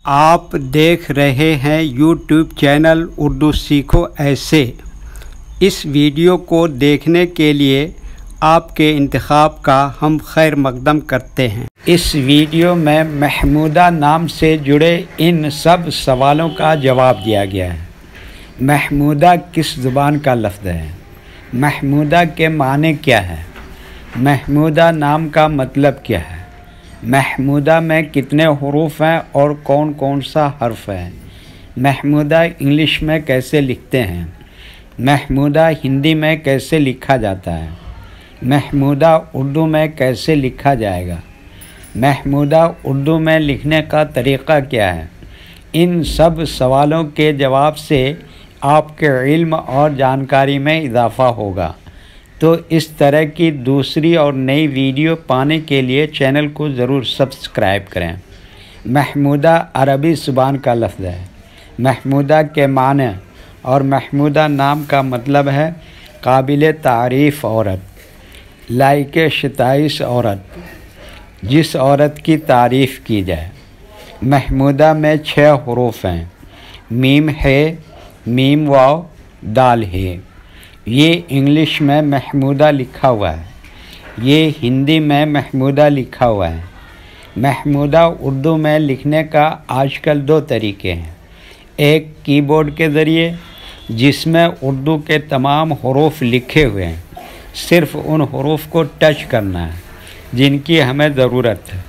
आप देख रहे हैं यूट्यूब चैनल उर्दू सीखो ऐसे। इस वीडियो को देखने के लिए आपके इंतखाब का हम खैर मकदम करते हैं। इस वीडियो में महमूदा नाम से जुड़े इन सब सवालों का जवाब दिया गया है। महमूदा किस ज़ुबान का लफ्ज़ है? महमूदा के माने क्या है? महमूदा नाम का मतलब क्या है? महमूदा में कितने हुरूफ हैं और कौन कौन सा हर्फ है? महमूदा इंग्लिश में कैसे लिखते हैं? महमूदा हिंदी में कैसे लिखा जाता है? महमूदा उर्दू में कैसे लिखा जाएगा? महमूदा उर्दू में लिखने का तरीक़ा क्या है? इन सब सवालों के जवाब से आपके इल्म और जानकारी में इजाफ़ा होगा। तो इस तरह की दूसरी और नई वीडियो पाने के लिए चैनल को ज़रूर सब्सक्राइब करें। महमूदा अरबी ज़ुबान का लफ्ज़ है। महमूदा के माने और महमूदा नाम का मतलब है काबिल तारीफ़ औरत, लायक शिताइश औरत, जिस औरत की तारीफ़ की जाए। महमूदा में 6 हुरूफ हैं। मीम है, मीम वाव, दाल है। ये इंग्लिश में महमूदा लिखा हुआ है। ये हिंदी में महमूदा लिखा हुआ है। महमूदा उर्दू में लिखने का आजकल 2 तरीके हैं। एक कीबोर्ड के ज़रिए, जिसमें उर्दू के तमाम हुरूफ लिखे हुए हैं, सिर्फ़ उन हुरूफ को टच करना है जिनकी हमें ज़रूरत है।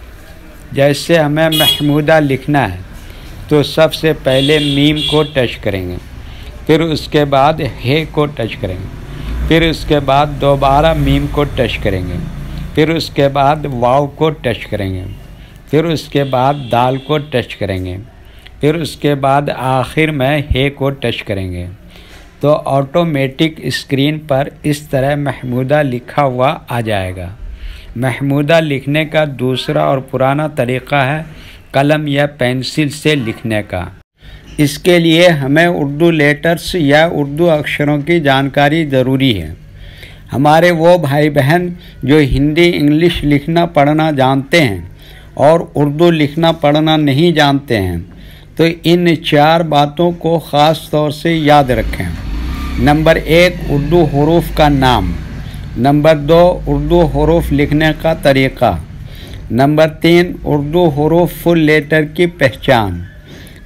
जैसे हमें महमूदा लिखना है तो सबसे पहले मीम को टच करेंगे, फिर उसके बाद हे को टच करेंगे, फिर उसके बाद दोबारा मीम को टच करेंगे, फिर उसके बाद वाव को टच करेंगे, फिर उसके बाद दाल को टच करेंगे, फिर उसके बाद आखिर में हे को टच करेंगे। तो ऑटोमेटिक स्क्रीन पर इस तरह महमूदा लिखा हुआ आ जाएगा। महमूदा लिखने का दूसरा और पुराना तरीक़ा है कलम या पेंसिल से लिखने का। इसके लिए हमें उर्दू लेटर्स या उर्दू अक्षरों की जानकारी ज़रूरी है। हमारे वो भाई बहन जो हिंदी इंग्लिश लिखना पढ़ना जानते हैं और उर्दू लिखना पढ़ना नहीं जानते हैं, तो इन 4 बातों को ख़ास तौर से याद रखें। नंबर 1, उर्दू हुरूफ का नाम। नंबर 2, उर्दू हुरूफ लिखने का तरीक़ा। नंबर 3, उर्दू हुरूफ फुल लेटर की पहचान।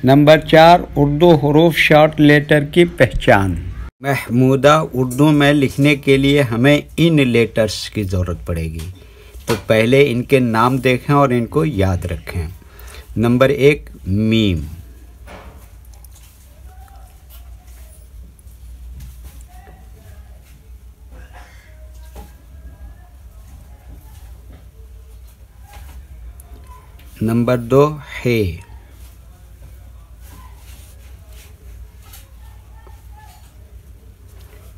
नंबर 4, उर्दू हुरूफ शॉर्ट लेटर की पहचान। महमूदा उर्दू में लिखने के लिए हमें इन लेटर्स की ज़रूरत पड़ेगी। तो पहले इनके नाम देखें और इनको याद रखें। Number 1, meme. नंबर 2, हे।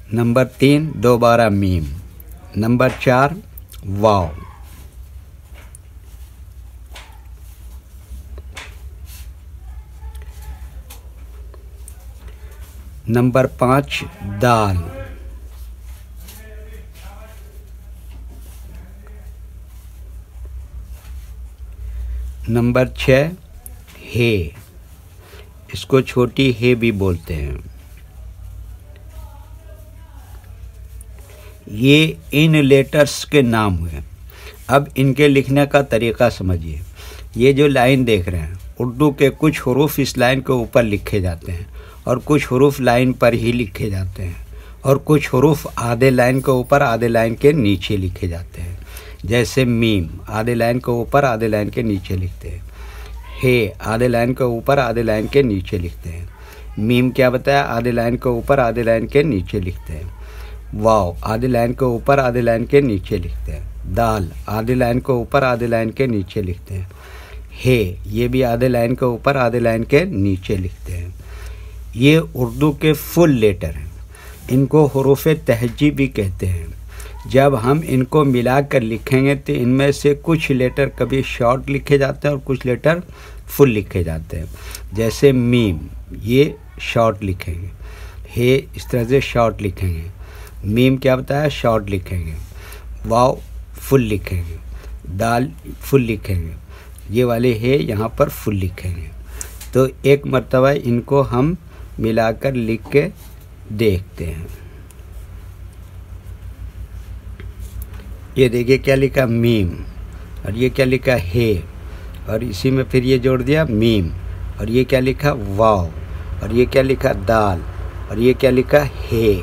नंबर 3, दोबारा मीम। नंबर 4, वाव। नंबर 5, दाल। नंबर 6, हे। इसको छोटी हे भी बोलते हैं। ये इन लेटर्स के नाम हुए। अब इनके लिखने का तरीक़ा समझिए। ये जो लाइन देख रहे हैं, उर्दू के कुछ हुरूफ इस लाइन के ऊपर लिखे जाते हैं और कुछ हुरूफ लाइन पर ही लिखे जाते हैं और कुछ हुरूफ आधे लाइन के ऊपर आधे लाइन के नीचे लिखे जाते हैं। जैसे मीम आधे लाइन के ऊपर आधे लाइन के नीचे लिखते हैं। हे आधे लाइन के ऊपर आधे लाइन के नीचे लिखते हैं। मीम क्या बताया? आधे लाइन के ऊपर आधे लाइन के नीचे लिखते हैं। वाव आधे लाइन के ऊपर आधे लाइन के नीचे लिखते हैं। दाल आधे लाइन के ऊपर आधे लाइन के नीचे लिखते हैं। हे ये भी आधे लाइन के ऊपर आधे लाइन के नीचे लिखते हैं। ये उर्दू के फुल लेटर हैं। इनको हुरूफ तहजी भी कहते हैं। जब हम इनको मिलाकर लिखेंगे तो इनमें से कुछ लेटर कभी शॉर्ट लिखे जाते हैं और कुछ लेटर फुल लिखे जाते हैं। जैसे मीम ये शॉर्ट लिखेंगे, हे इस तरह से शॉर्ट लिखेंगे। मीम क्या बताया? शॉर्ट लिखेंगे। वाव फुल लिखेंगे। दाल फुल लिखेंगे। ये वाले है यहाँ पर फुल लिखेंगे। तो एक मर्तबा इनको हम मिलाकर लिख के देखते हैं। ये देखिए क्या लिखा, मीम, और ये क्या लिखा, हे, और इसी में फिर ये जोड़ दिया मीम, और ये क्या लिखा, वाव, और ये क्या लिखा, दाल, और ये क्या लिखा, हे।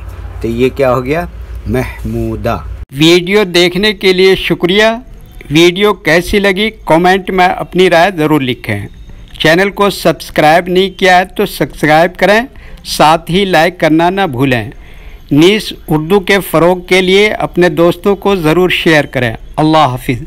तो ये क्या हो गया, महमूदा। वीडियो देखने के लिए शुक्रिया। वीडियो कैसी लगी कमेंट में अपनी राय ज़रूर लिखें। चैनल को सब्सक्राइब नहीं किया है तो सब्सक्राइब करें, साथ ही लाइक करना ना भूलें। नीस उर्दू के फ़रोग़ के लिए अपने दोस्तों को ज़रूर शेयर करें। अल्लाह हाफिज़।